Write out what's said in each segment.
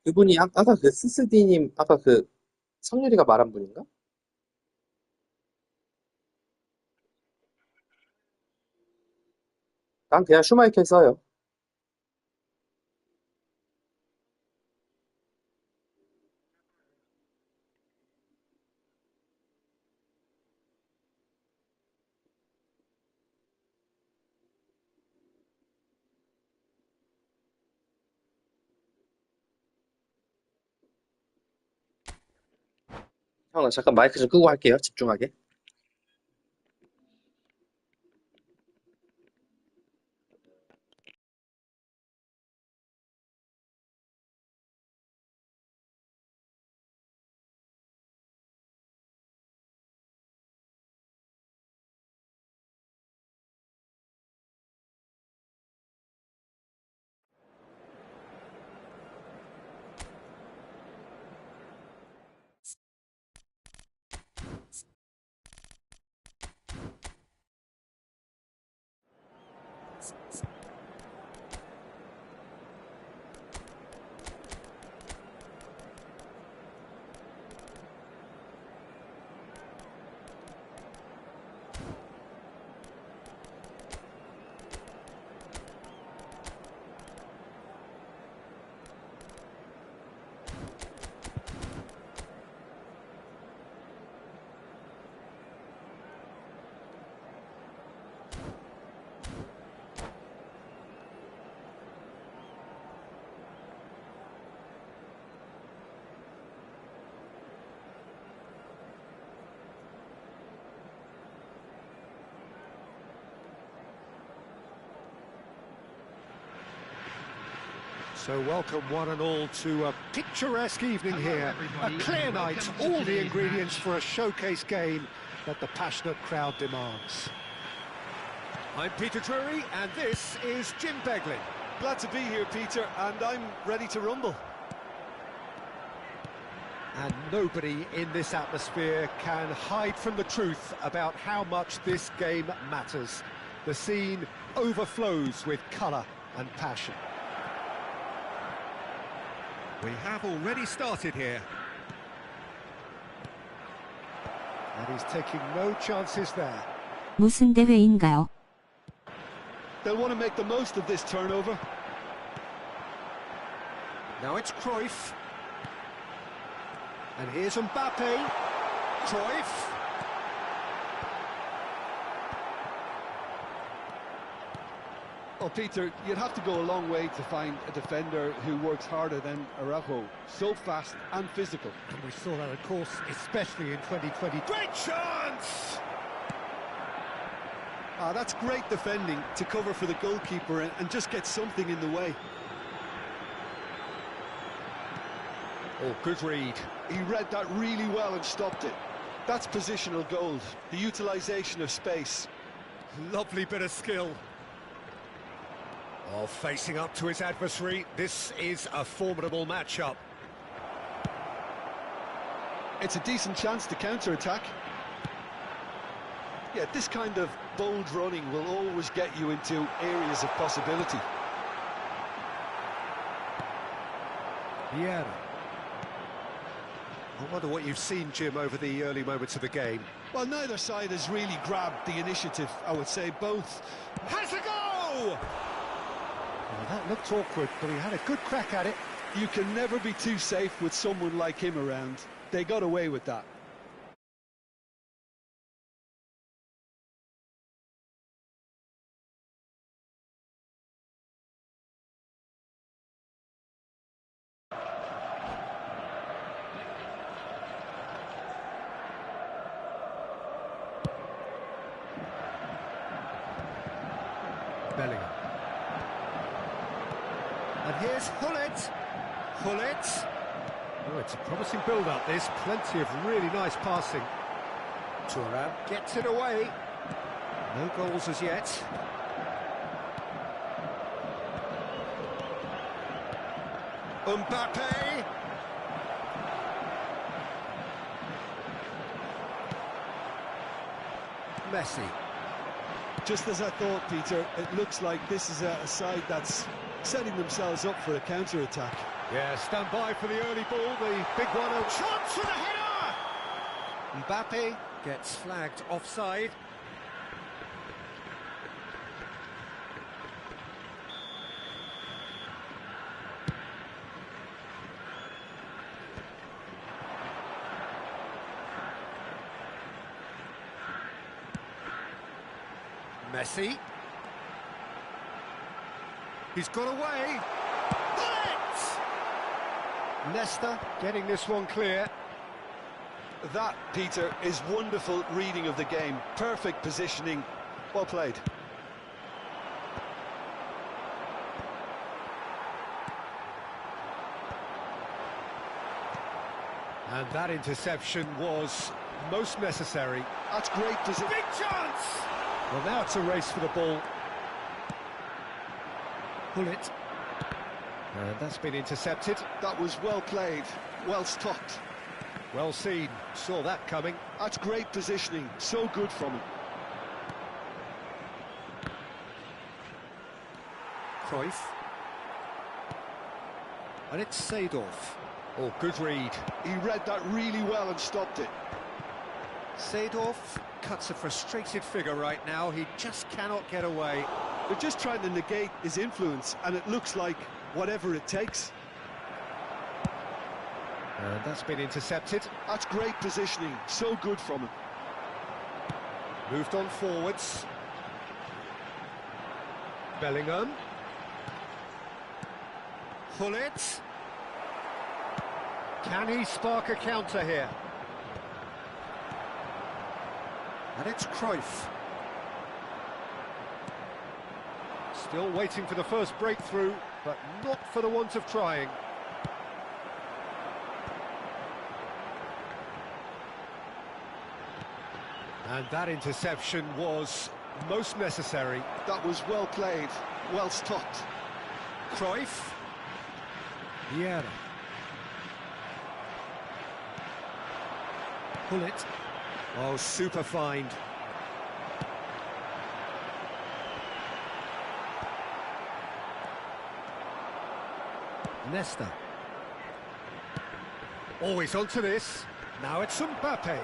그분이 아까 그 스스디님, 아까 그 성유리가 말한 분인가? 난 그냥 슈마이켈 써요. 형, 나 잠깐 마이크 좀 끄고 할게요. 집중하게. So welcome one and all to a picturesque evening here, a clear night, all the ingredients for a showcase game that the passionate crowd demands. I'm Peter Drury and this is Jim Beglin. Glad to be here, Peter, and I'm ready to rumble. And nobody in this atmosphere can hide from the truth about how much this game matters. The scene overflows with colour and passion. We have already started here. And he's taking no chances there. 무슨 대회인가요? They'll want to make the most of this turnover. Now it's Cruyff. And here's Mbappe. Cruyff. Well, Peter, you'd have to go a long way to find a defender who works harder than Araujo. So fast and physical. And we saw that, of course, especially in 2020. Great chance! That's great defending to cover for the goalkeeper and just get something in the way. Oh, good read. He read that really well and stopped it. That's positional gold, the utilisation of space. Lovely bit of skill. Oh, facing up to his adversary, this is a formidable matchup. It's a decent chance to counter-attack. Yeah, this kind of bold running will always get you into areas of possibility. Yeah. I wonder what you've seen, Jim, over the early moments of the game. Well, neither side has really grabbed the initiative, I would say. Both has a go! Well, that looked awkward, but he had a good crack at it. You can never be too safe with someone like him around. They got away with that. Bellingham. And here's Hullet. Hullet. Oh, it's a promising build-up, this. Plenty of really nice passing. Thuram gets it away. No goals as yet. Mbappe. Messi. Just as I thought, Peter, it looks like this is a side that's setting themselves up for a counter-attack. Yeah, stand by for the early ball, the big one. Chance for the header! Mbappe gets flagged offside. Messi. He's got away. Bullet! Nesta getting this one clear. That, Peter, is wonderful reading of the game. Perfect positioning. Well played. And that interception was most necessary. That's great position. Big chance! Well, now it's a race for the ball. Pull it. And that's been intercepted. That was well played. Well stopped. Well seen. Saw that coming. That's great positioning. So good from him. Cruyff. And it's Seedorf. Oh, good read. He read that really well and stopped it. Seedorf cuts a frustrated figure right now. He just cannot get away. They're just trying to negate his influence, and it looks like whatever it takes. And that's been intercepted. That's great positioning. So good from him. Moved on forwards. Bellingham. Pull it. Can he spark a counter here? And it's Cruyff. Still waiting for the first breakthrough, but not for the want of trying. And that interception was most necessary. That was well played, well stopped. Cruyff. Vieira. Pull it. Oh, super find. Nesta. Always onto this. Now it's Mbappe.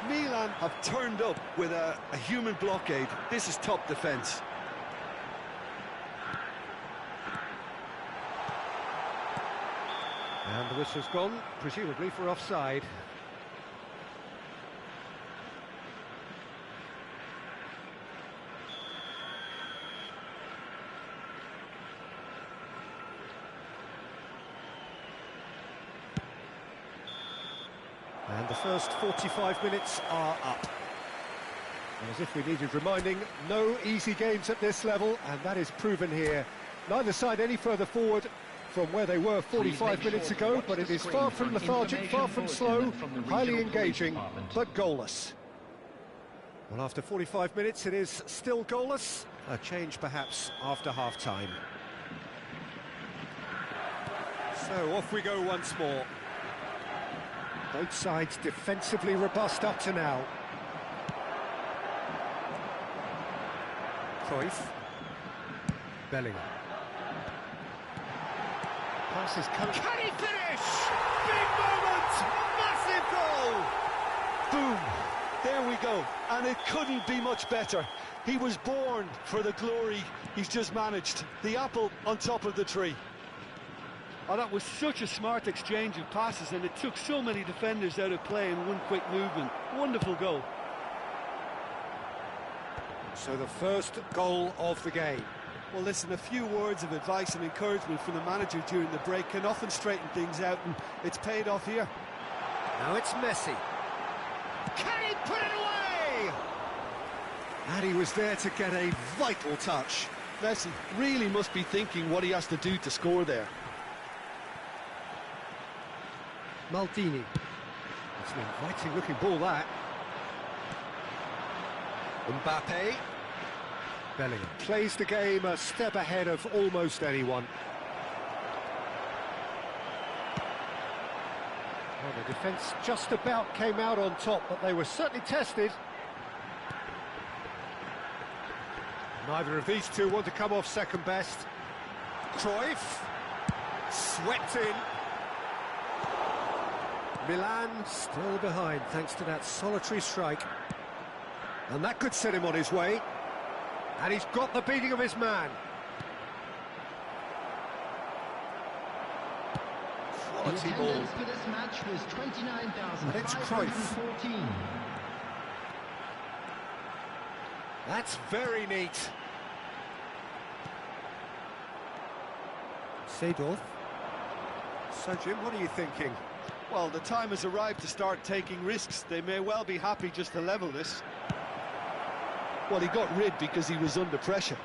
Milan have turned up with a human blockade. This is top defence. And the whistle's gone, presumably for offside. And the first 45 minutes are up. As if we needed reminding, no easy games at this level, and that is proven here. Neither side any further forward from where they were 45 minutes ago, but it is far from lethargic, far from slow, highly engaging, but goalless. Well, after 45 minutes, it is still goalless. A change, perhaps, after half-time. So, off we go once more. Both sides defensively robust up to now. Cruyff. Bellingham. Pass is coming. Can he finish? Big moment! Massive goal! Boom! There we go. And it couldn't be much better. He was born for the glory he's just managed. The apple on top of the tree. Oh, that was such a smart exchange of passes, and it took so many defenders out of play in one quick movement. Wonderful goal. So the first goal of the game. Well, listen, a few words of advice and encouragement from the manager during the break can often straighten things out, and it's paid off here. Now it's Messi. Can he put it away? And he was there to get a vital touch. Messi really must be thinking what he has to do to score there. Maldini. It's an inviting looking ball, that. Mbappe. Bellingham plays the game a step ahead of almost anyone. Well, the defence just about came out on top, but they were certainly tested. Neither of these two want to come off second best. Cruyff swept in. Milan still behind thanks to that solitary strike. And that could set him on his way. And he's got the beating of his man. Quality ball. For this match was 29,514. That's very neat. Seedorf. So, Jim, what are you thinking? Well, the time has arrived to start taking risks. They may well be happy just to level this. Well, he got rid because he was under pressure.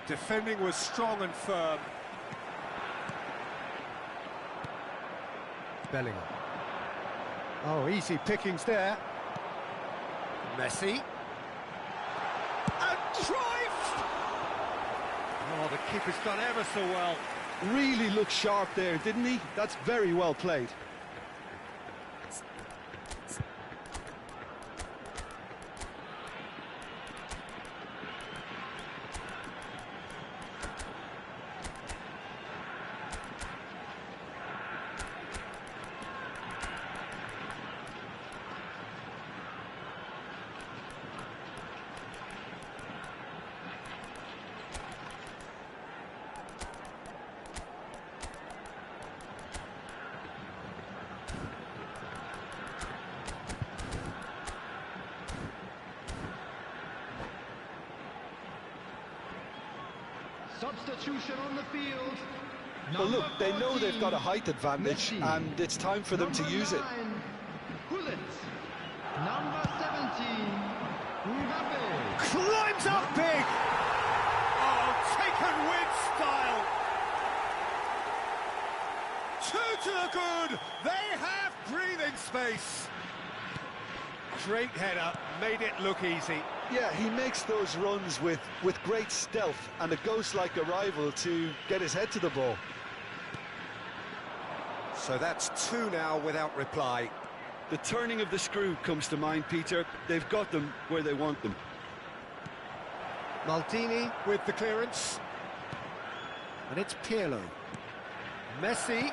Defending was strong and firm. Bellingham. Oh, easy pickings there. Messi. And Cruyff! Oh, the keeper's done ever so well. Really looked sharp there, didn't he? That's very well played. Substitution on the field. Well, look, they know they've got a height advantage, Messi. and it's time for them to use it. Gullit. Number 17, Mbappe. Climbs up big! Oh, taken with style! Two to the good! They have breathing space! Great header, made it look easy. Yeah, he makes those runs with great stealth and a ghost-like arrival to get his head to the ball. So that's two now without reply. The turning of the screw comes to mind, Peter. They've got them where they want them. Maldini with the clearance. And it's Pirlo. Messi.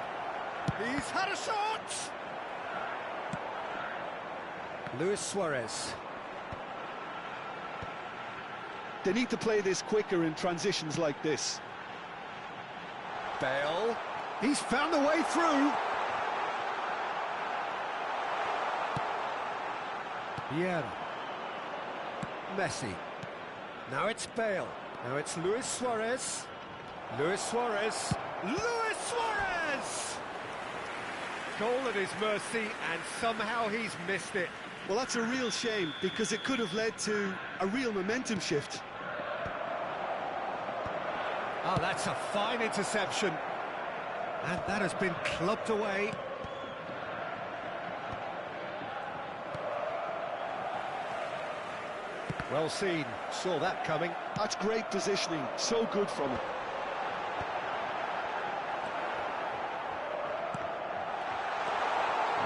He's had a shot! Luis Suarez. They need to play this quicker in transitions like this. Bale. He's found a way through. Vieira. Messi. Now it's Bale. Now it's Luis Suarez. Luis Suarez. Luis Suarez! Goal at his mercy, and somehow he's missed it. Well, that's a real shame, because it could have led to a real momentum shift. Oh, that's a fine interception. And that has been clubbed away. Well seen, saw that coming. That's great positioning, so good from him.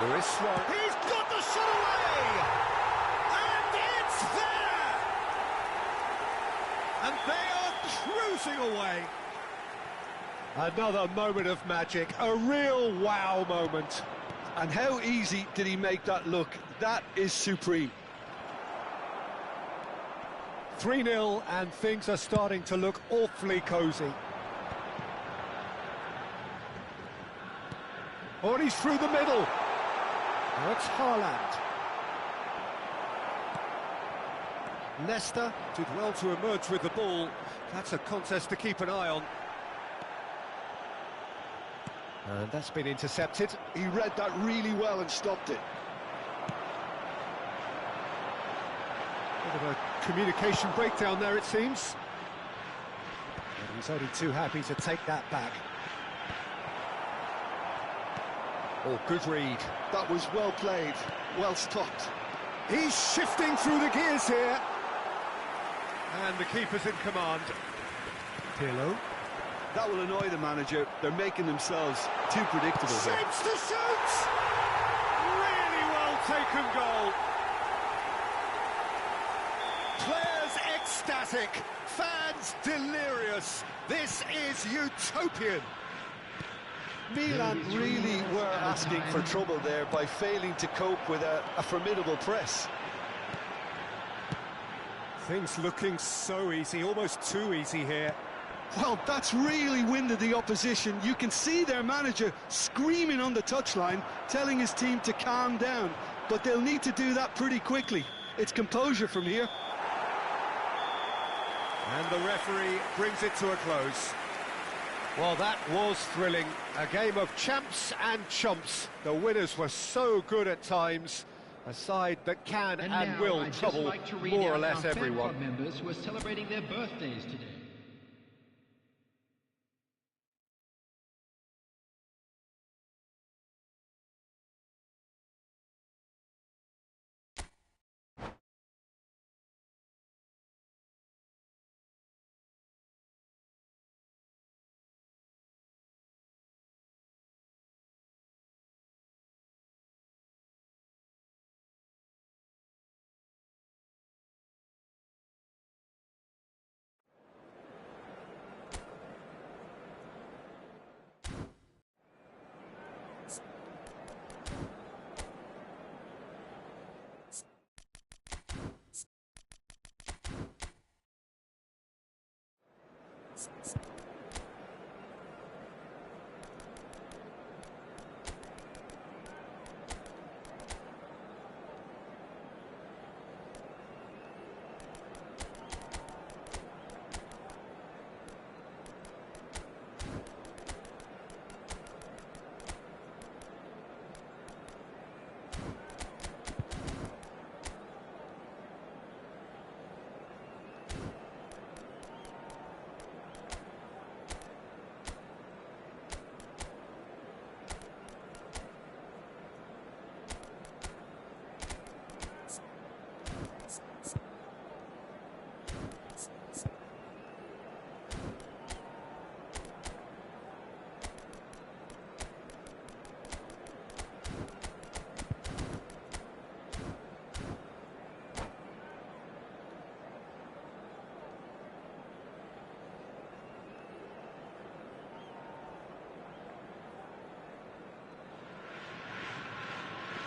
Luis Suarez. He's got the shot away! And it's there! And they are cruising away. Another moment of magic, a real wow moment. And how easy did he make that look? That is supreme. 3-0, and things are starting to look awfully cosy. Oh, and he's through the middle. Now it's Haaland. Leicester did well to emerge with the ball. That's a contest to keep an eye on. And that's been intercepted. He read that really well and stopped it. Bit of a communication breakdown there, it seems. And he's only too happy to take that back. Oh, good read. That was well played, well stopped. He's shifting through the gears here. And the keeper's in command. Pirlo. That will annoy the manager. They're making themselves too predictable here. Shapes to shoot! Really well taken goal. Players ecstatic, fans delirious. This is utopian. Milan really were asking for trouble there by failing to cope with a formidable press. Things looking so easy, almost too easy here. Well, that's really winded the opposition. You can see their manager screaming on the touchline, telling his team to calm down. But they'll need to do that pretty quickly. It's composure from here. And the referee brings it to a close. Well, that was thrilling. A game of champs and chumps. The winners were so good at times. A side that can and will trouble more or less everyone. Members who are celebrating their birthdays today.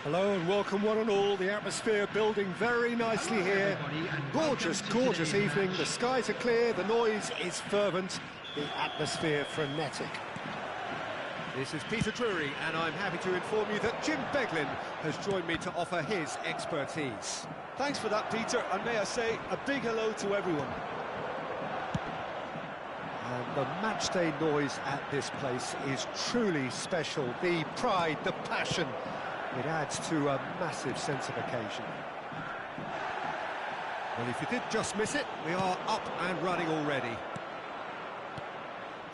Hello and welcome one and all. The atmosphere building very nicely here. Gorgeous, gorgeous evening. The skies are clear, the noise is fervent, the atmosphere frenetic. This is Peter Drury, and I'm happy to inform you that Jim Beglin has joined me to offer his expertise. Thanks for that, Peter, and may I say a big hello to everyone. And the matchday noise at this place is truly special. The pride, the passion. It adds to a massive sense of occasion. Well, if you did just miss it, we are up and running already.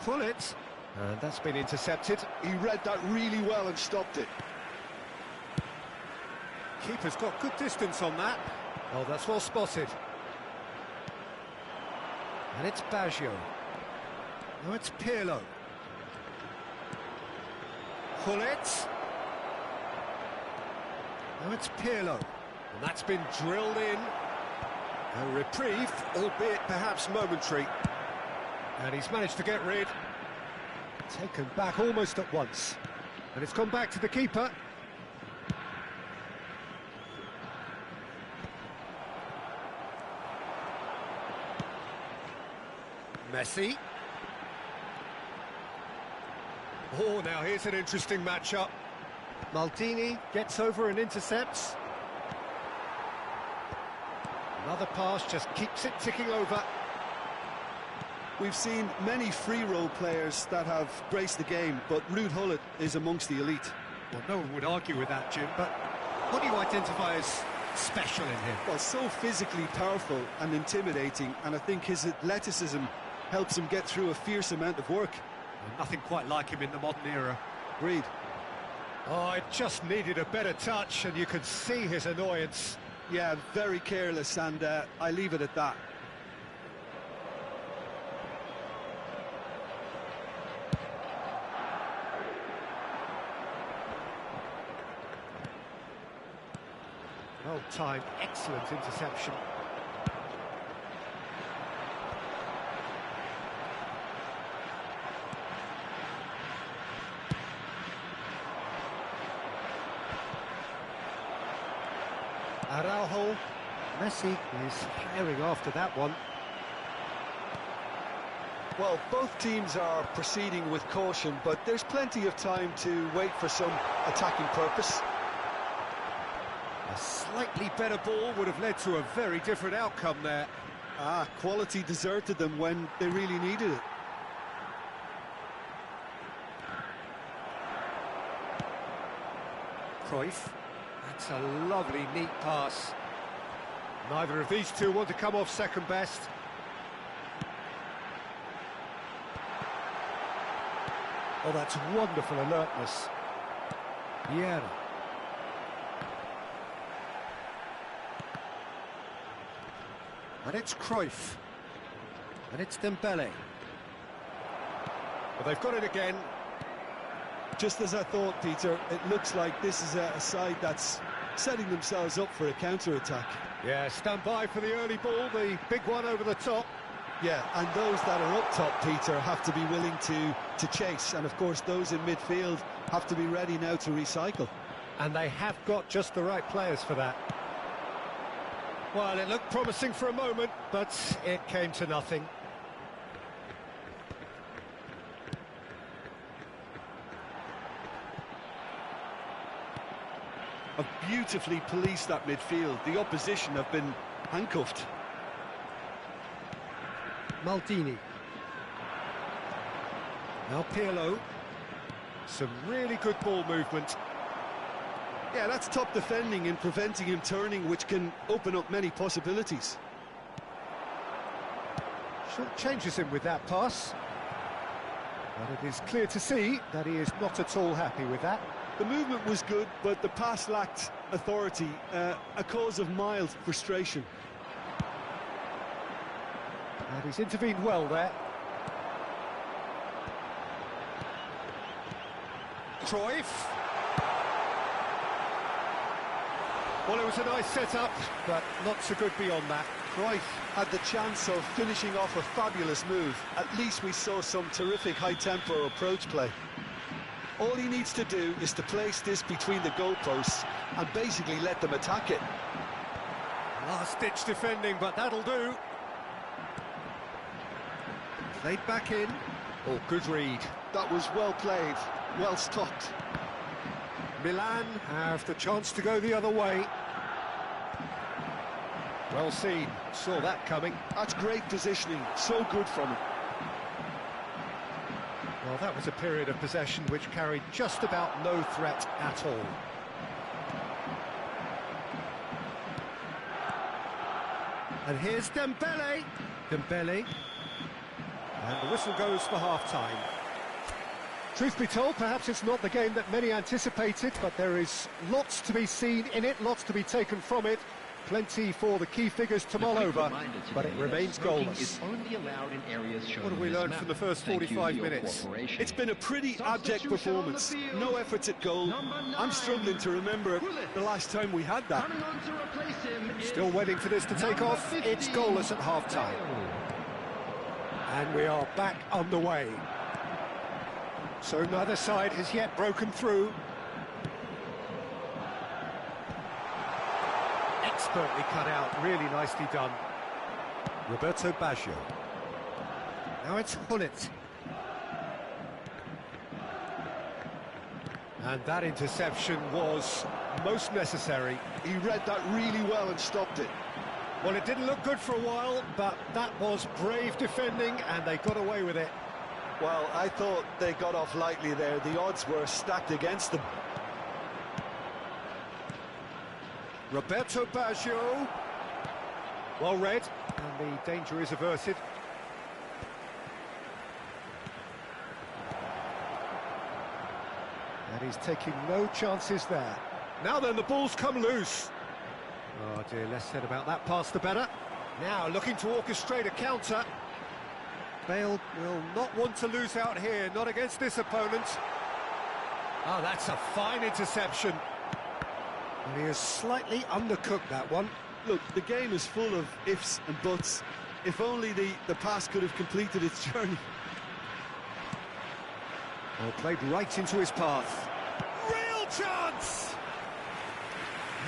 Pull it, and that's been intercepted. He read that really well and stopped it. Keeper's got good distance on that. Oh, that's well spotted. And it's Baggio. Now it's Pirlo. Pull it. Now it's Pirlo, and that's been drilled in. A reprieve, albeit perhaps momentary. And he's managed to get rid. Taken back almost at once. And it's gone back to the keeper. Messi. Oh, now here's an interesting matchup. Maldini gets over and intercepts. Another pass just keeps it ticking over. We've seen many free role players that have graced the game, but Ruud Gullit is amongst the elite. Well, no one would argue with that, Jim, but what do you identify as special in him? Well, so physically powerful and intimidating, and I think his athleticism helps him get through a fierce amount of work. Well, nothing quite like him in the modern era. Agreed. Oh, it just needed a better touch, and you could see his annoyance. Yeah, very careless, and I leave it at that. Well timed, excellent interception. Araujo. Messi is firing after that one. Well, both teams are proceeding with caution, but there's plenty of time to wait for some attacking purpose. A slightly better ball would have led to a very different outcome there. Quality deserted them when they really needed it. Cruyff. That's a lovely, neat pass. Neither of these two want to come off second best. Oh, that's wonderful alertness. Yeah. And it's Cruyff. And it's Dembele. Well, they've got it again. Just as I thought, Peter, it looks like this is a side that's setting themselves up for a counter-attack. Yeah, stand by for the early ball, the big one over the top. Yeah, and those that are up top, Peter, have to be willing to chase. And, of course, those in midfield have to be ready now to recycle. And they have got just the right players for that. Well, it looked promising for a moment, but it came to nothing. Have beautifully policed that midfield. The opposition have been handcuffed. Maldini. Now Pirlo. Some really good ball movement. Yeah, that's top defending and preventing him turning, which can open up many possibilities. Short changes him with that pass. But it is clear to see that he is not at all happy with that. The movement was good, but the pass lacked authority, a cause of mild frustration. And he's intervened well there. Cruyff. Well, it was a nice set-up, but not so good beyond that. Cruyff had the chance of finishing off a fabulous move. At least we saw some terrific high-tempo approach play. All he needs to do is to place this between the goalposts and basically let them attack it. Last-ditch defending, but that'll do. Played back in. Oh, good read. That was well played, well stopped. Milan have the chance to go the other way. Well seen, saw that coming. That's great positioning, so good from him. Well, that was a period of possession which carried just about no threat at all. And here's Dembele. Dembele. And the whistle goes for half-time. Truth be told, perhaps it's not the game that many anticipated, but there is lots to be seen in it, lots to be taken from it. Plenty for the key figures to mull over, but it remains goalless. What have we learned from the first 45 minutes? It's been a pretty abject performance. No efforts at goal. I'm struggling to remember the last time we had that. Still waiting for this to take off. It's goalless at half-time. And we are back underway. So neither side has yet broken through. Expertly cut out, really nicely done. Roberto Baggio. Now it's Hullet. And that interception was most necessary. He read that really well and stopped it. Well, it didn't look good for a while, but that was brave defending, and they got away with it. Well, I thought they got off lightly there. The odds were stacked against them. Roberto Baggio. Well read, and the danger is averted. And he's taking no chances there. Now then, the ball's come loose. Oh dear, less said about that pass the better. Now looking to orchestrate a counter. Bale will not want to lose out here, not against this opponent. Oh, that's a fine interception. And he has slightly undercooked that one. Look, the game is full of ifs and buts. If only the pass could have completed its journey. Well, played right into his path. Real chance!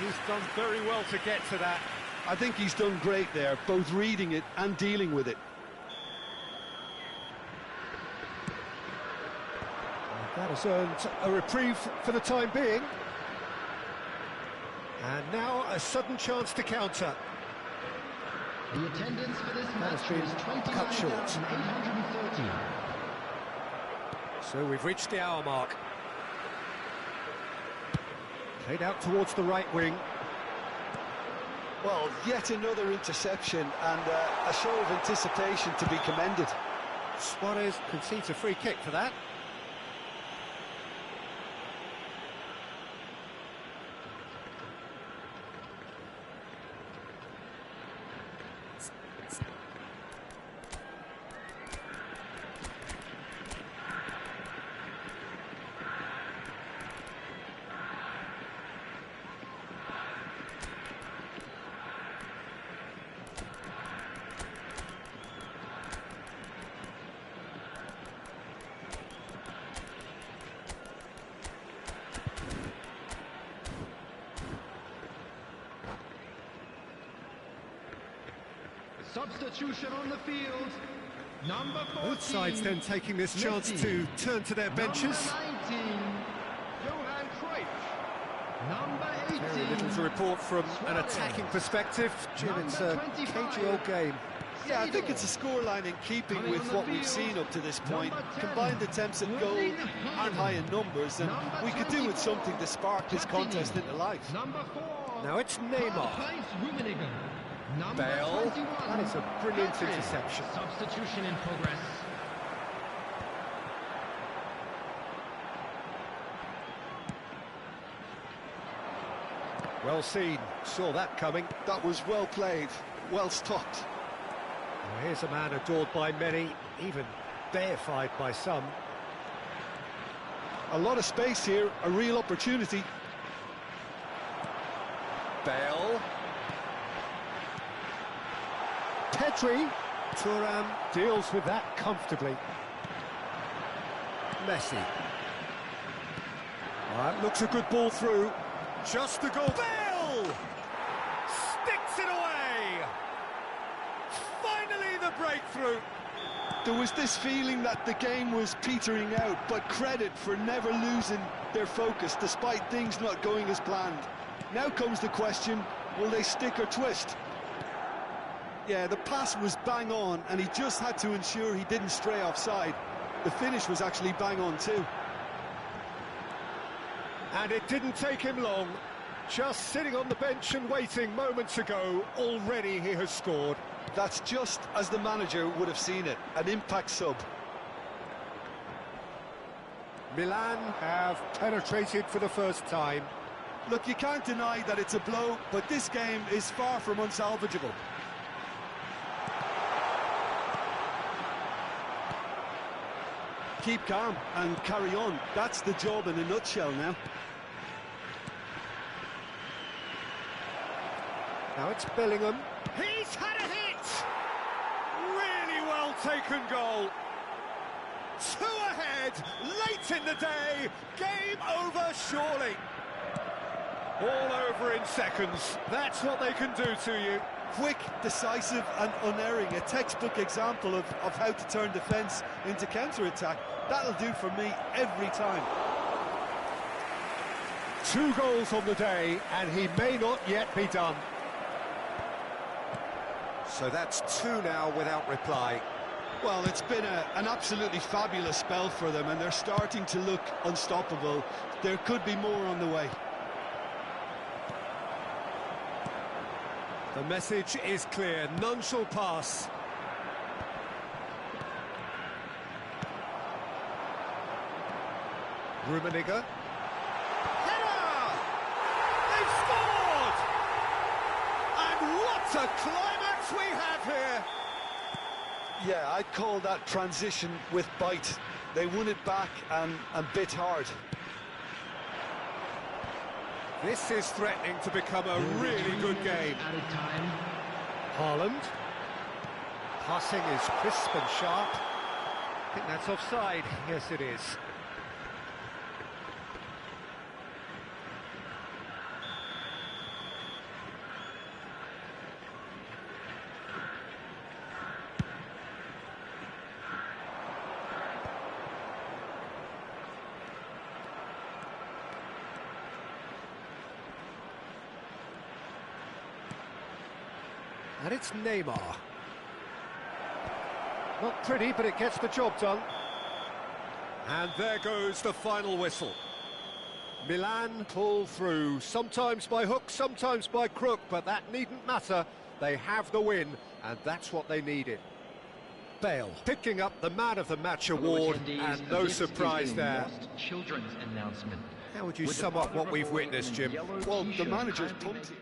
He's done very well to get to that. I think he's done great there, both reading it and dealing with it. That has earned a reprieve for the time being. And now a sudden chance to counter. The attendance for this That match has been is cut short. 29,830. So we've reached the hour mark. Played out towards the right wing. Well, yet another interception and a show of anticipation to be commended. Suarez concedes a free kick for that. Substitution on the field. Number 14. Both sides then taking this chance to turn to their benches. Number 19. Johan Cruyff. Number 18. Very little to report from an attacking perspective. Jim, it's a cagey old game. Yeah, I think it's a scoreline in keeping with what we've seen up to this point. Combined attempts at goal aren't high in numbers, and we could do with something to spark this contest into life. Number 4. Now it's Neymar. Bale. That is a brilliant interception. Substitution in progress. Well seen. Saw that coming. That was well played, well stopped. Well, here's a man adored by many, even deified by some. A lot of space here, a real opportunity. Bale. Pedri. Thuram deals with that comfortably. Messi. That looks a good ball through. Just the goal. Bale! Sticks it away! Finally the breakthrough. There was this feeling that the game was petering out, but credit for never losing their focus despite things not going as planned. Now comes the question, will they stick or twist? Yeah, the pass was bang on, and he just had to ensure he didn't stray offside. The finish was actually bang on too. And it didn't take him long. Just sitting on the bench and waiting moments ago, already he has scored. That's just as the manager would have seen it, an impact sub. Milan have penetrated for the first time. Look, you can't deny that it's a blow, but this game is far from unsalvageable. Keep calm and carry on. That's the job in a nutshell now. Now it's Bellingham. He's had a hit! Really well taken goal. 2 ahead, late in the day. Game over surely. All over in seconds. That's what they can do to you. Quick, decisive and unerring. A textbook example of how to turn defence into counter-attack. That'll do for me every time. 2 goals on the day, and he may not yet be done. So that's 2 now without reply. Well, it's been an absolutely fabulous spell for them, and they're starting to look unstoppable. There could be more on the way. The message is clear, none shall pass. Rummenigge. Header! They've scored! And what a climax we have here! Yeah, I'd call that transition with bite. They won it back and bit hard. This is threatening to become a really good game. Added time. Haaland. Passing is crisp and sharp. I think that's offside. Yes, it is. And it's Neymar. Not pretty, but it gets the job done. And there goes the final whistle. Milan pull through, sometimes by hook, sometimes by crook, but that needn't matter. They have the win, and that's what they needed. Bale picking up the Man of the Match award, and no surprise there. Children's announcement. How would you sum up what we've witnessed, Jim? Well, the manager's pumped.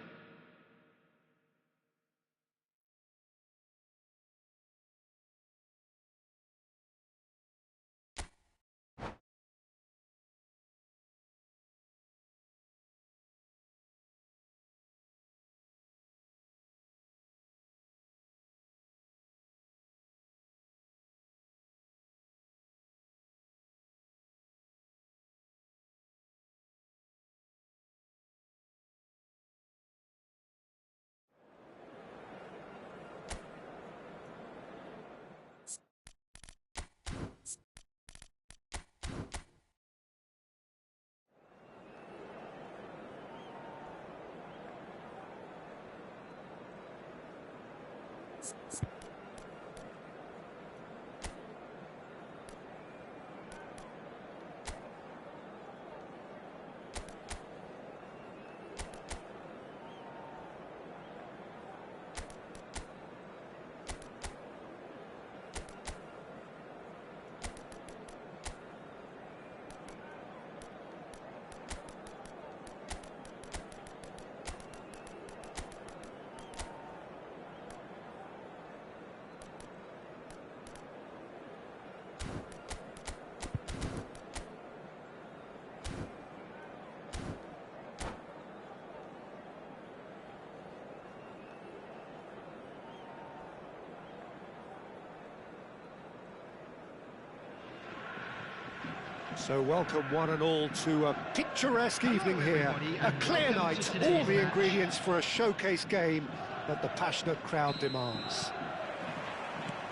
So welcome one and all to a picturesque evening here. A clear night, all the ingredients for a showcase game that the passionate crowd demands.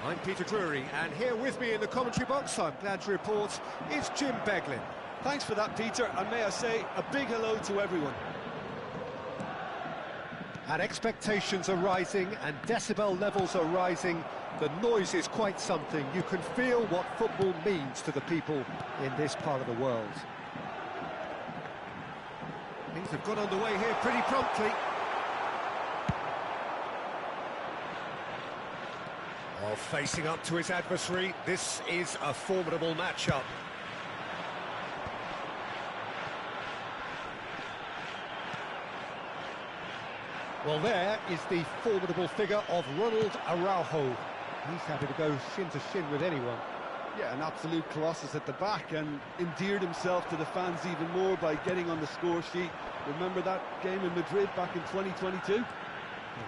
I'm Peter Drury, and here with me in the commentary box, I'm glad to report, is Jim Beglin. Thanks for that, Peter, and may I say a big hello to everyone. And expectations are rising, and decibel levels are rising. The noise is quite something. You can feel what football means to the people in this part of the world. Things have got underway here pretty promptly. While facing up to his adversary, this is a formidable matchup. Well, there is the formidable figure of Ronald Araujo. He's happy to go shin to shin with anyone. Yeah, an absolute colossus at the back, and endeared himself to the fans even more by getting on the score sheet. Remember that game in Madrid back in 2022? It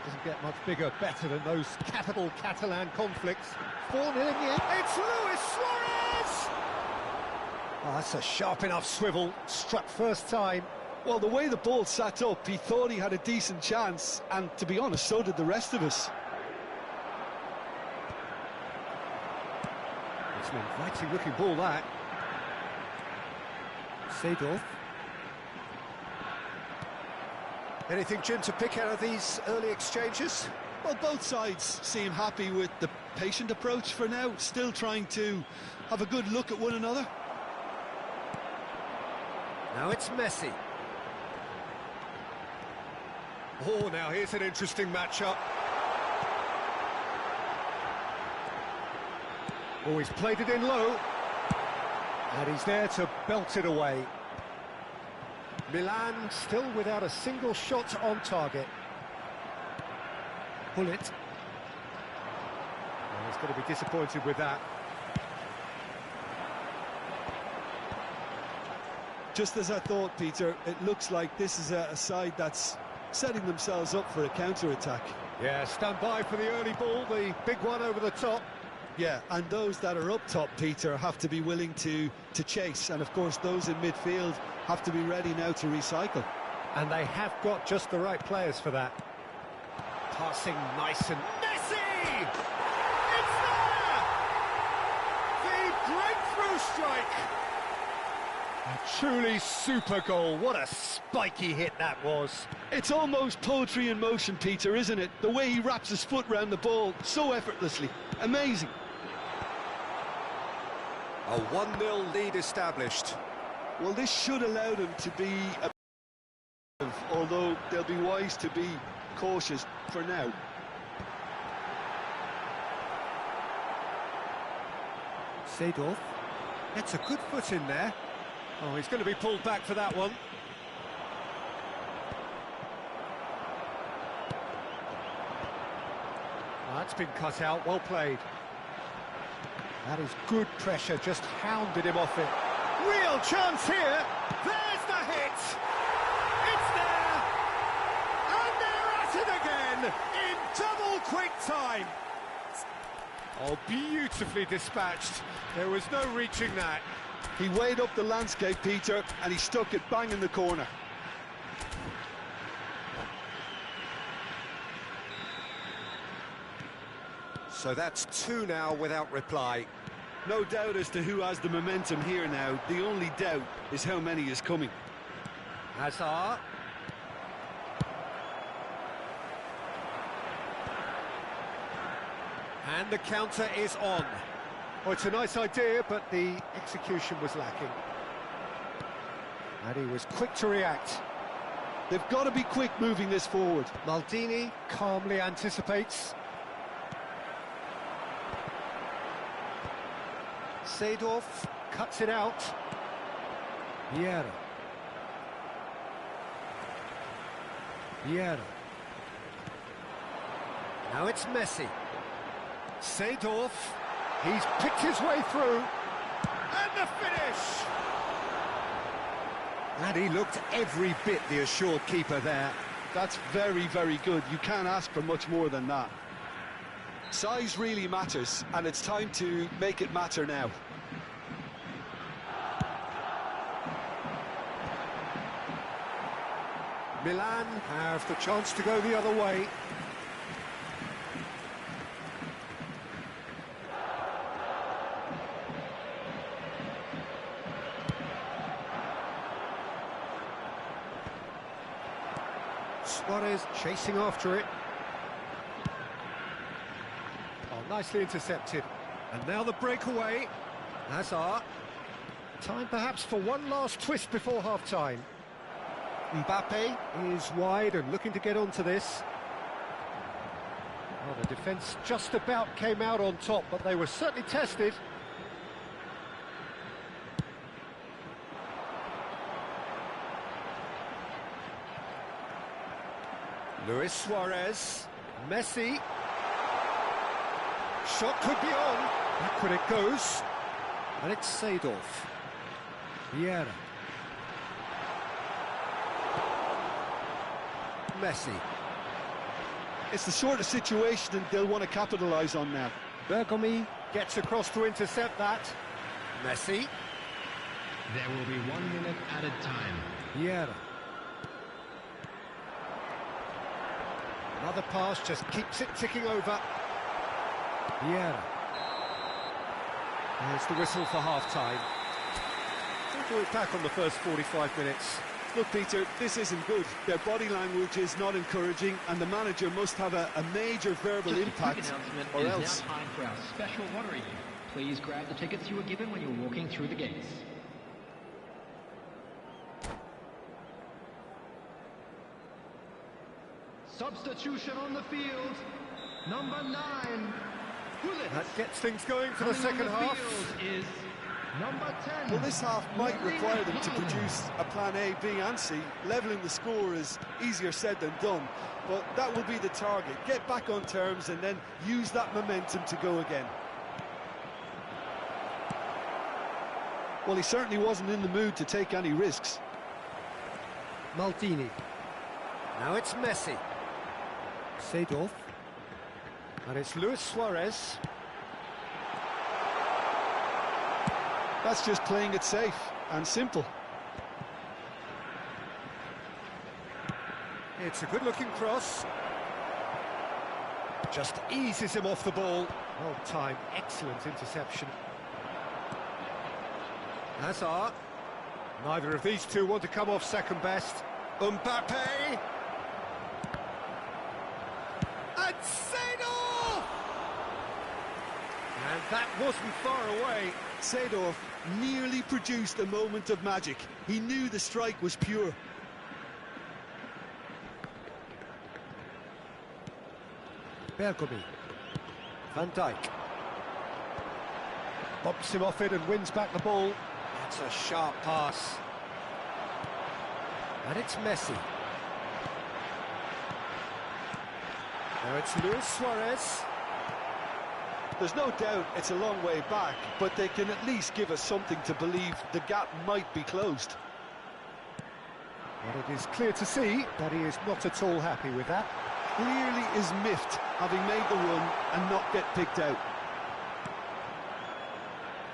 doesn't get much bigger, better than those capital Catalan conflicts. 4-0 in the end. It's Luis Suarez! Oh, that's a sharp enough swivel. Struck first time. Well, the way the ball sat up, he thought he had a decent chance, and to be honest, so did the rest of us. It's an inviting looking ball, that. Seedorf. Anything, Jim, to pick out of these early exchanges? Well, both sides seem happy with the patient approach for now, still trying to have a good look at one another. Now it's Messi. Oh, now here's an interesting matchup. Oh, he's played it in low. And he's there to belt it away. Milan still without a single shot on target. Pull it. Oh, he's going to be disappointed with that. Just as I thought, Peter, it looks like this is a side that's setting themselves up for a counter-attack. Yeah, stand by for the early ball, the big one over the top. Yeah, and those that are up top, Peter, have to be willing to chase, and of course those in midfield have to be ready now to recycle. And they have got just the right players for that. Passing nice and... Messi! It's there! The breakthrough strike! A truly super goal. What a spiky hit that was. It's almost poetry in motion, Peter, isn't it? The way he wraps his foot round the ball so effortlessly. Amazing. A 1-0 lead established. Well, this should allow them to be although they'll be wise to be cautious for now. Seedorf gets a good foot in there. Oh, he's going to be pulled back for that one. That's been cut out, well played. That is good pressure, just hounded him off it. Real chance here. There's the hit. It's there. And they're at it again in double quick time. Oh, beautifully dispatched. There was no reaching that. He weighed up the landscape, Peter, and he stuck it bang in the corner. So that's 2 now without reply. No doubt as to who has the momentum here now. The only doubt is how many is coming. Hazard. And the counter is on. Oh, it's a nice idea, but the execution was lacking. And he was quick to react. They've got to be quick moving this forward. Maldini calmly anticipates. Seedorf cuts it out. Vieira. Vieira. Now it's Messi. Seedorf. He's picked his way through. And the finish! And he looked every bit the assured keeper there. That's very, very good. You can't ask for much more than that. Size really matters, and it's time to make it matter now. Milan have the chance to go the other way. Suarez chasing after it. Oh, nicely intercepted. And now the breakaway. Hazard. Time perhaps for one last twist before half-time. Mbappe is wide and looking to get onto this. Well, the defence just about came out on top, but they were certainly tested. Luis Suarez, Messi. Shot could be on. Backward it goes. And it's Seedorf. Vieira. Messi. It's the sort of situation that they'll want to capitalise on now. Bergomi gets across to intercept that. Messi. There will be 1 minute added time. Vieira. Another pass just keeps it ticking over. Vieira. There's the whistle for half-time. We'll do it back on the first 45 minutes. Look, Peter, this isn't good. Their body language is not encouraging, and the manager must have a major verbal Just a impact, quick announcement. or It is else. now time for our special lottery. Please grab the tickets you were given when you were walking through the gates. Substitution on the field. Number 9. That gets things going for the second half. Is number 10. Well, this half might require them to produce a plan A, B and C. Levelling the score is easier said than done, but that will be the target. Get back on terms and then use that momentum to go again. Well, he certainly wasn't in the mood to take any risks. Maldini. Now it's Messi. Seedorf. And it's Luis Suarez. That's just playing it safe and simple. It's a good-looking cross. Just eases him off the ball. Well timed, excellent interception. Hazard. Neither of these two want to come off second best. Mbappe! And Seedorf! And that wasn't far away. Seedorf nearly produced a moment of magic. He knew the strike was pure. Bergomi. Van Dijk. Bumps him off it and wins back the ball. That's a sharp pass. And it's Messi. Now it's Luis Suarez. There's no doubt it's a long way back, but they can at least give us something to believe the gap might be closed. But it is clear to see that he is not at all happy with that. Clearly is miffed, having made the run and not get picked out.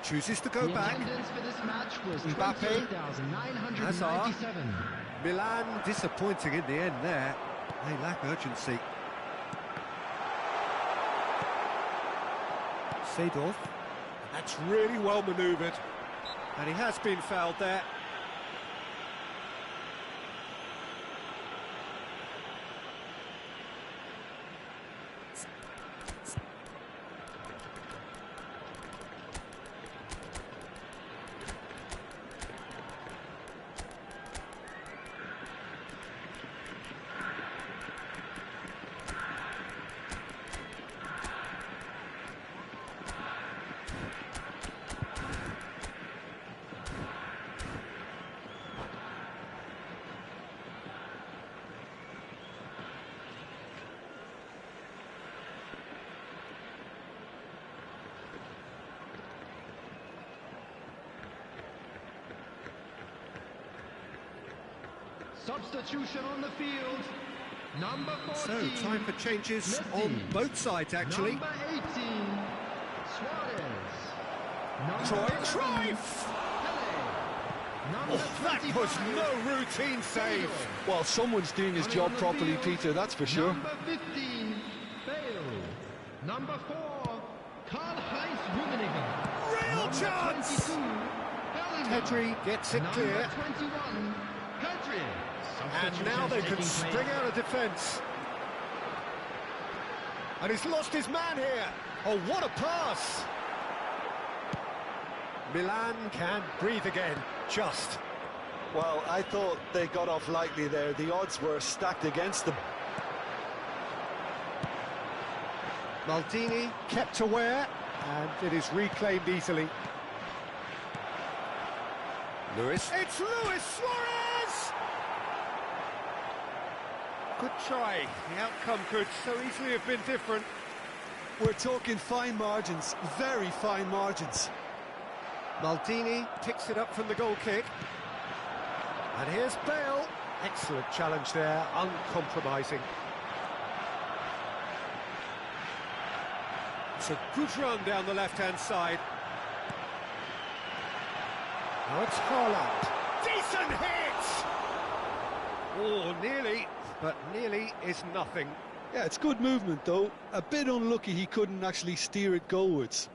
Chooses to go The back. attendance for this match was Mbappe. 28,997. Milan disappointing in the end there. They lack urgency. Seedorf. That's really well manoeuvred. And he has been fouled there. Substitution on the field. Number 14. So, time for changes Messi. on both sides, actually. Number 18. Suarez. Number Cruyff! Pele. Number Oh, that 25. was no routine save. Well, someone's doing his Coming job on the properly, field, Peter, that's for sure. Number 15. Bale. Number 4. Karl-Heinz Rummenigge. Real Number chance! 22. Bellingham. Pedri gets it clear. Number 21. Pedri. And now they can spring out of defence. And he's lost his man here. Oh, what a pass! Milan can breathe again, just. Well, I thought they got off lightly there. The odds were stacked against them. Maldini kept aware, and it is reclaimed easily. Lewis. It's Luis Suarez! Good try. The outcome could so easily have been different. We're talking fine margins, very fine margins. Maldini picks it up from the goal kick. And here's Bale. Excellent challenge there, uncompromising. It's a good run down the left-hand side. Now it's Haaland. Decent hit! Oh, nearly, but nearly is nothing. Yeah, it's good movement, though. A bit unlucky he couldn't actually steer it goalwards.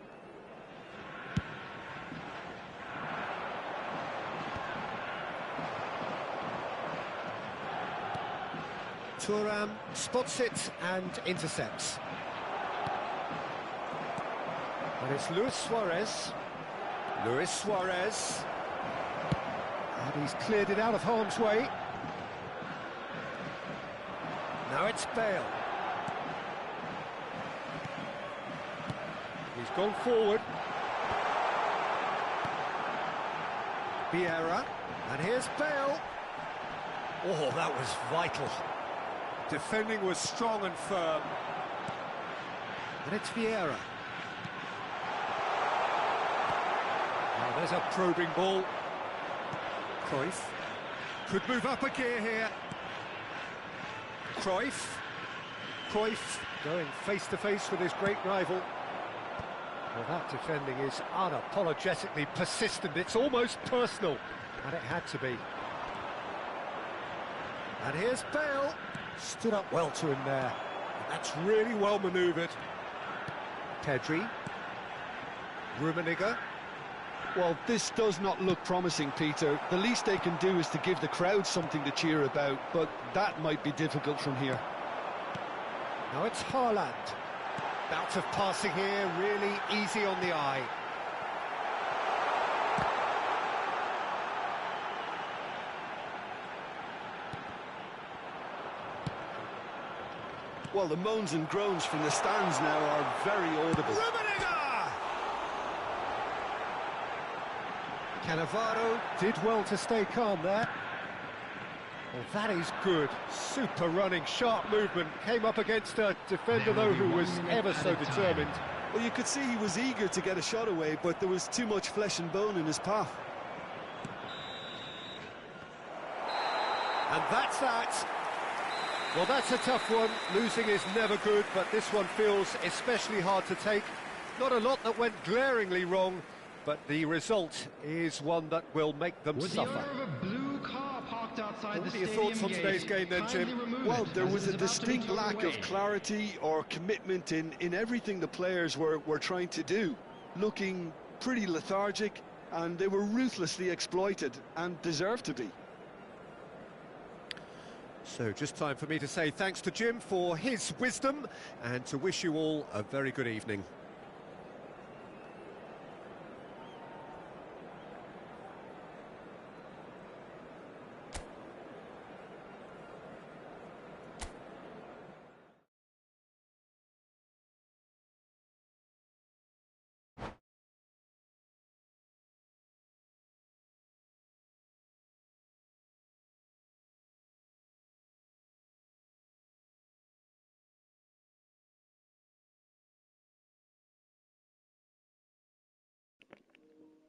Thuram spots it and intercepts. And it's Luis Suarez. Luis Suarez. And he's cleared it out of harm's way. Now it's Bale. He's gone forward. Vieira. And here's Bale. Oh, that was vital. Defending was strong and firm. And it's Vieira. Now there's a probing ball. Cruyff could move up a gear here. Cruyff going face to face with his great rival. Well, that defending is unapologetically persistent. It's almost personal, and it had to be. And here's Bale. Stood up well to him there. And that's really well manoeuvred. Pedri. Rummenigge. Well, this does not look promising, Peter. The least they can do is to give the crowd something to cheer about, but that might be difficult from here. Now it's Haaland. Bout of passing here, really easy on the eye. Well, the moans and groans from the stands now are very audible. Cannavaro did well to stay calm there. Well, that is good. Super running, sharp movement. Came up against a defender, though, who was ever so determined. Well, you could see he was eager to get a shot away, but there was too much flesh and bone in his path. And that's that. Well, that's a tough one. Losing is never good, but this one feels especially hard to take. Not a lot that went glaringly wrong, but the result is one that will make them With suffer. the owner of a blue car parked outside What the are your stadium thoughts on gate, today's game then, kindly Jim? remove Well, it, there as was it is a about to be distinct towed lack away. of clarity or commitment in everything the players were trying to do. Looking pretty lethargic, and they were ruthlessly exploited and deserved to be. So just time for me to say thanks to Jim for his wisdom and to wish you all a very good evening.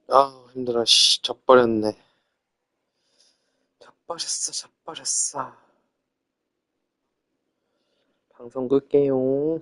아, 힘들어. 씨, 져버렸네. 져버렸어. 방송 끌게요.